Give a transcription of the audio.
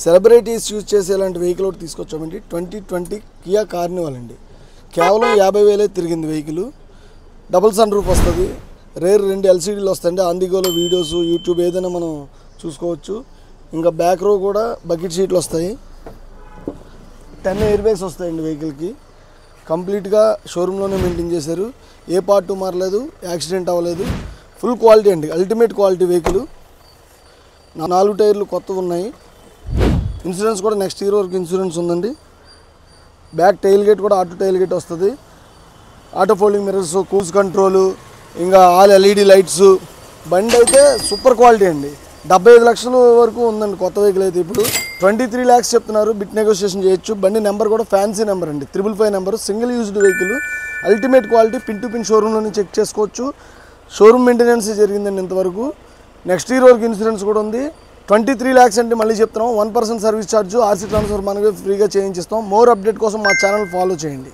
Celebrities use చేసే ఇలాంటి vehicle ఒకటి తీసుకొచ్చామండి. 2020 కియా కార్నివాల్ అండి. కేవలం 50,000 తిరిగింది వెహికల్. డబుల్ సన్ రూఫ్ వస్తుంది. రేర్ 2 LCDలు వస్తాయండి. ఆందిగోలో వీడియోస్, యూట్యూబ్ ఏదైనా మనం చూసుకోవచ్చు. ఇంకా బ్యాక్ రో కూడా బకెట్ సీట్లు వస్తాయి. 10 ఎయిర్ బ్యాగ్స్ వస్తాయండి వెహికల్కి. కంప్లీట్గా షోరూంలోనే మెయింటైన్ చేశారు. ఏ పార్ట్ మారలేదు, యాక్సిడెంట్ అవ్వలేదు. ఫుల్ క్వాలిటీ అండి, అల్టిమేట్ క్వాలిటీ వెహికల్. 4 టైర్లు కొత్తవి ఉన్నాయి. ఇన్సూరెన్స్ కూడా నెక్స్ట్ ఇయర్ వరకు ఇన్సూరెన్స్ ఉందండి. బ్యాక్ టైల్ గేట్ కూడా ఆటో టైల్ గేట్ వస్తుంది. Auto folding mirrors, cruise control, ఇంకా ఆల్ LED లైట్స్. బండి అయితే సూపర్ క్వాలిటీ అండి. 75 లక్షల వరకు ఉందండి కొత్త వెహికల్ అయితే. ఇప్పుడు 23 lakhs చెప్తున్నారు. బిట్ నెగోషియేషన్ చేయొచ్చు. బండి నెంబర్ కూడా ఫ్యాన్సీ నెంబర్ అండి, 555 number. Single used vehicle, ultimate quality. Pin to pin షోరూంలోనే చెక్ చేసుకోవచ్చు. షోరూమ్ మెయింటెనెన్స్ జరిగిందండి ఇంతవరకు. నెక్స్ట్ ఇయర్ వరకు ఇన్సూరెన్స్ కూడా ఉంది. 23 lakhs అంటే మళ్ళీ చెప్తున్నాం. 1% సర్వీస్ ఛార్జ్, RC ట్రాన్స్ఫర్ మనకి ఫ్రీగా చేయించిస్తాం. మోర్ అప్డేట్ కోసం మా ఛానల్ ఫాలో చేయండి.